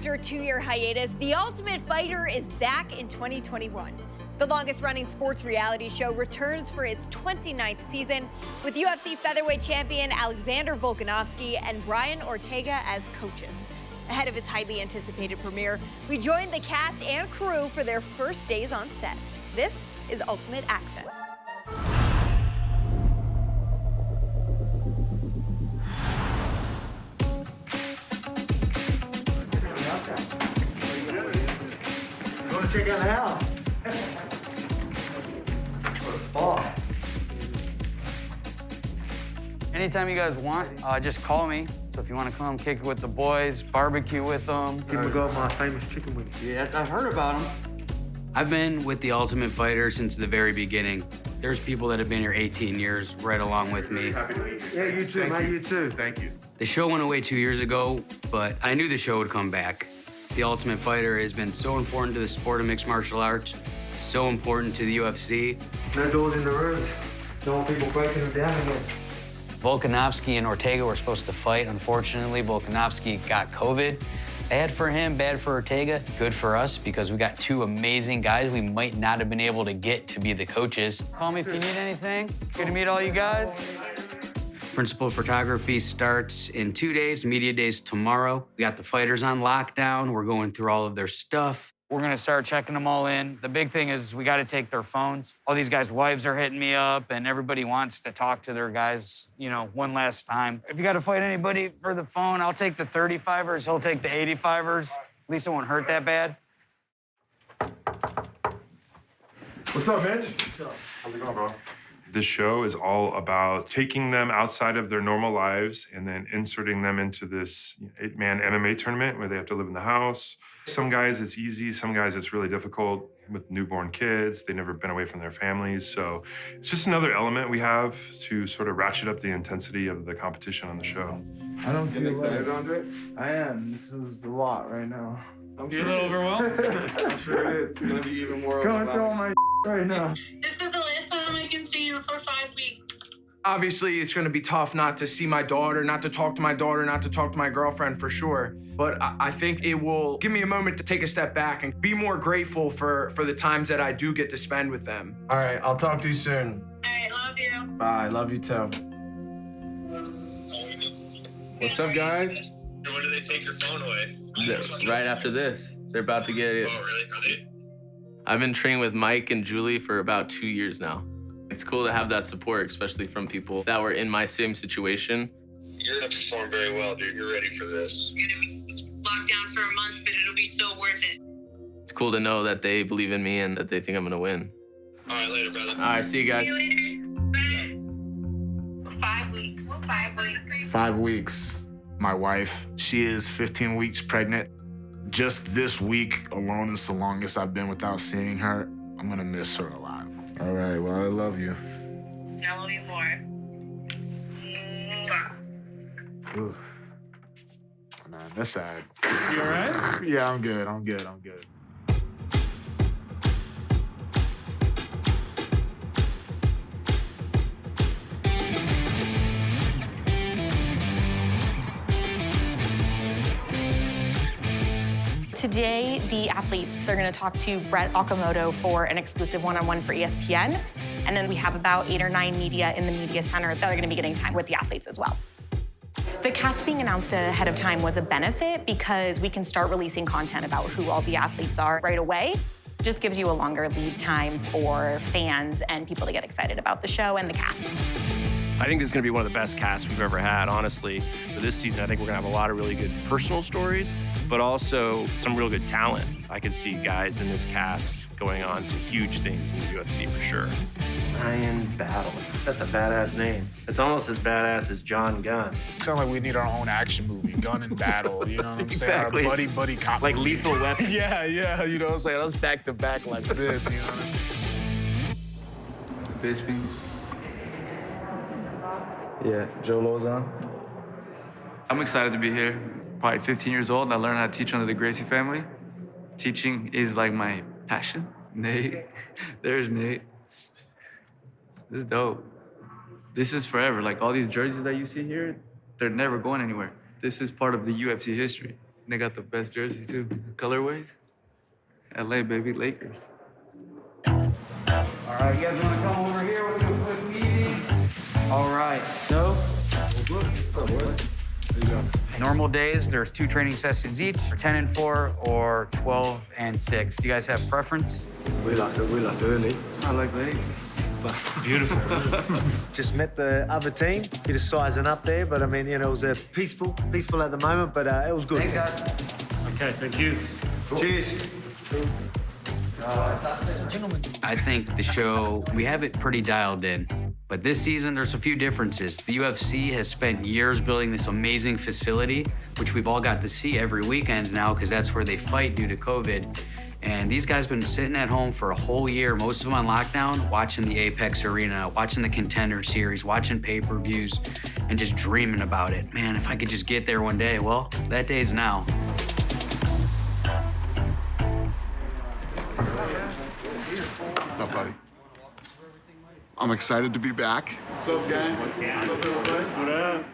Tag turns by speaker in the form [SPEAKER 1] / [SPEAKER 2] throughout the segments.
[SPEAKER 1] After a 2-year hiatus, The Ultimate Fighter is back in 2021. The longest-running sports reality show returns for its 29th season with UFC featherweight champion Alexander Volkanovski and Brian Ortega as coaches. Ahead of its highly anticipated premiere, we joined the cast and crew for their first days on set. This is Ultimate Access.
[SPEAKER 2] Check out the house. What a
[SPEAKER 3] Anytime you guys want, just call me. So if you want to come kick it with the boys, barbecue with them.
[SPEAKER 2] Here we go, my famous chicken wings.
[SPEAKER 3] Yeah, I've heard about them. I've been with The Ultimate Fighter since the very beginning. There's people that have been here 18 years right along with me.
[SPEAKER 2] Happy to meet you. Yeah, you too, mate, you too.
[SPEAKER 4] Thank you.
[SPEAKER 3] The show went away 2 years ago, but I knew the show would come back. The Ultimate Fighter has been so important to the sport of mixed martial arts, so important to the UFC.
[SPEAKER 2] No doors in the rooms. Don't want people breaking them down again.
[SPEAKER 3] Volkanovski and Ortega were supposed to fight. Unfortunately, Volkanovski got COVID. Bad for him, bad for Ortega, good for us because we got two amazing guys we might not have been able to get to be the coaches. Call me if you need anything. Good to meet all you guys. Principal photography starts in 2 days, media days tomorrow. We got the fighters on lockdown. We're going through all of their stuff. We're gonna start checking them all in. The big thing is we gotta take their phones. All these guys' wives are hitting me up and everybody wants to talk to their guys, one last time. If you gotta fight anybody for the phone, I'll take the 35ers, he'll take the 85ers. At least it won't hurt that bad.
[SPEAKER 4] What's up, Mitch?
[SPEAKER 2] What's up?
[SPEAKER 4] How's it going, bro? This show is all about taking them outside of their normal lives and then inserting them into this 8-man MMA tournament where they have to live in the house. Some guys it's easy, some guys it's really difficult with newborn kids. They've never been away from their families. So it's just another element we have to sort of ratchet up the intensity of the competition on the show.
[SPEAKER 5] I don't see
[SPEAKER 4] excited,
[SPEAKER 5] it.
[SPEAKER 4] Andre?
[SPEAKER 5] I am. This is a lot right now.
[SPEAKER 4] You're a little overwhelmed? I'm sure it is. It's gonna be even more
[SPEAKER 5] Going through all my right now.
[SPEAKER 6] This is the last time I can see you for 5 weeks.
[SPEAKER 5] Obviously, it's going to be tough not to see my daughter, not to talk to my daughter, not to talk to my girlfriend for sure. But I think it will give me a moment to take a step back and be more grateful for the times that I do get to spend with them. All right, I'll talk to you soon.
[SPEAKER 6] All right, love you.
[SPEAKER 5] Bye, love you too.
[SPEAKER 7] What's up, guys?
[SPEAKER 8] When do they take your phone away?
[SPEAKER 7] Right after this. They're about to get it.
[SPEAKER 8] Oh, really? Are they?
[SPEAKER 7] I've been training with Mike and Julie for about 2 years now. It's cool to have that support, especially from people that were in my same situation.
[SPEAKER 8] You're gonna perform very well, dude. You're ready for this.
[SPEAKER 6] You're gonna be locked down for a month, but it'll be so worth it.
[SPEAKER 7] It's cool to know that they believe in me and that they think I'm gonna win.
[SPEAKER 8] All right, later, brother.
[SPEAKER 7] All right, see you guys.
[SPEAKER 6] See you later. Bye. 5 weeks. 5 weeks.
[SPEAKER 9] 5 weeks. My wife, she is 15 weeks pregnant. Just this week alone is the longest I've been without seeing her. I'm gonna miss her a lot. All right, well, I love you.
[SPEAKER 6] I love you more.
[SPEAKER 9] Ooh. Man, that's sad.
[SPEAKER 4] You all right?
[SPEAKER 9] Yeah, I'm good, I'm good, I'm good.
[SPEAKER 10] Today, the athletes are going to talk to Brett Okamoto for an exclusive one-on-one for ESPN. And then we have about 8 or 9 media in the media center that are going to be getting time with the athletes as well. The cast being announced ahead of time was a benefit because we can start releasing content about who all the athletes are right away. It just gives you a longer lead time for fans and people to get excited about the show and the cast.
[SPEAKER 11] I think this is going to be one of the best casts we've ever had, honestly. For this season, I think we're going to have a lot of really good personal stories, but also some real good talent. I could see guys in this cast going on to huge things in the UFC for sure.
[SPEAKER 12] Ryan Battle. That's a badass name. It's almost as badass as John Gunn.
[SPEAKER 9] It's kind of like we need our own action movie, Gun and Battle, you know what I'm
[SPEAKER 12] Exactly.
[SPEAKER 9] saying? Our buddy cop
[SPEAKER 12] Like
[SPEAKER 9] movie.
[SPEAKER 12] Lethal Weapon.
[SPEAKER 9] Yeah, you know what I'm saying? Us back to back like this, you know what I'm saying?
[SPEAKER 5] Bitch, yeah, Joe Lozon.
[SPEAKER 13] I'm excited to be here. Probably 15 years old. I learned how to teach under the Gracie family. Teaching is like my passion. Nate, there's Nate. This is dope. This is forever. Like all these jerseys that you see here, they're never going anywhere. This is part of the UFC history. They got the best jersey too, colorways. LA, baby, Lakers.
[SPEAKER 14] All right, you guys want to come over here? We'll do a quick meeting. All right, so. What's up, boys?
[SPEAKER 3] Normal days, there's 2 training sessions each, 10 and 4 or 12 and 6. Do you guys have preference?
[SPEAKER 2] We like early.
[SPEAKER 13] I like late.
[SPEAKER 2] Beautiful. Just met the other team. Bit of sizing up there, but I mean, you know, it was peaceful at the moment, but it was good.
[SPEAKER 3] Thanks, guys.
[SPEAKER 2] Okay, thank you. Cheers.
[SPEAKER 3] I think the show, we have it pretty dialed in. But this season, there's a few differences. The UFC has spent years building this amazing facility, which we've all got to see every weekend now because that's where they fight due to COVID. And these guys have been sitting at home for a whole year, most of them on lockdown, watching the Apex Arena, watching the Contender Series, watching pay-per-views, and just dreaming about it. Man, if I could just get there one day. Well, that day's now.
[SPEAKER 15] What's up, buddy? I'm excited to be back. What's up, gang? What's up, everybody? What up?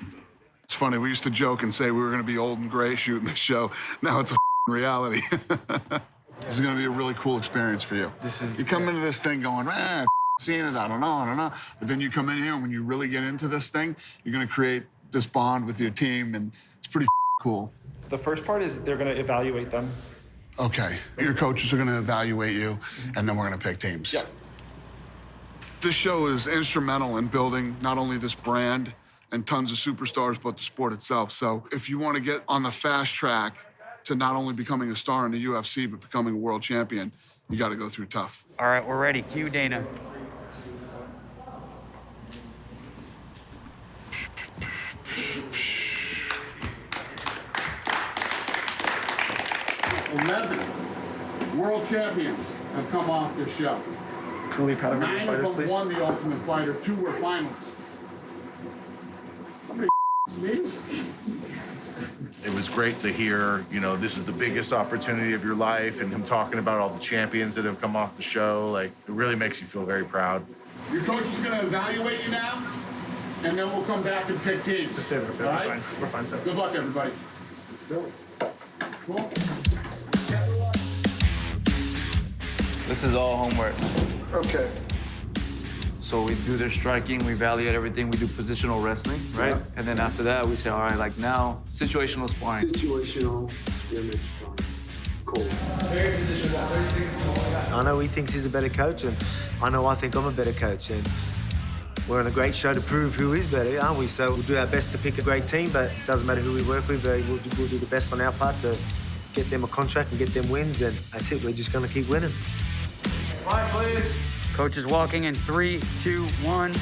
[SPEAKER 15] It's funny, we used to joke and say we were gonna be old and gray shooting the show. Now it's a reality. This is gonna be a really cool experience for you. You come into this thing going, seeing it, I don't know. But then you come in here and when you really get into this thing, you're gonna create this bond with your team and it's pretty cool.
[SPEAKER 16] The first part is they're gonna evaluate them.
[SPEAKER 15] Okay, your coaches are gonna evaluate you and then we're gonna pick teams.
[SPEAKER 16] Yep.
[SPEAKER 15] This show is instrumental in building not only this brand and tons of superstars, but the sport itself. So if you want to get on the fast track to not only becoming a star in the UFC, but becoming a world champion, you got to go through tough.
[SPEAKER 3] All right, we're ready. Cue Dana.
[SPEAKER 15] 11 world champions have come off this show.
[SPEAKER 16] Truly proud of our
[SPEAKER 15] 9
[SPEAKER 16] fighters,
[SPEAKER 15] of them
[SPEAKER 16] please.
[SPEAKER 15] won the Ultimate Fighter, 2 were finalists. Somebody sneeze?
[SPEAKER 17] It was great to hear, you know, this is the biggest opportunity of your life, and him talking about all the champions that have come off the show. Like, it really makes you feel very proud.
[SPEAKER 15] Your coach is going to evaluate you now, and then we'll come back and pick teams.
[SPEAKER 16] Just say we're
[SPEAKER 15] All right?
[SPEAKER 16] fine. We're fine.
[SPEAKER 15] Good luck, everybody. Cool.
[SPEAKER 13] This is all homework.
[SPEAKER 15] Okay.
[SPEAKER 13] So we do their striking, we evaluate everything, we do positional wrestling, right?
[SPEAKER 2] Yeah.
[SPEAKER 13] And then after that, we say, all right, like now, situational sparring.
[SPEAKER 2] Situational scrimmage sparring. Cool. I know he thinks he's a better coach, and I know I think I'm a better coach, and we're on a great show to prove who is better, aren't we? So we'll do our best to pick a great team, but it doesn't matter who we work with. We'll do the best on our part to get them a contract and get them wins, and that's it. We're just going to keep winning.
[SPEAKER 3] Coach is walking in 3, 2, 1.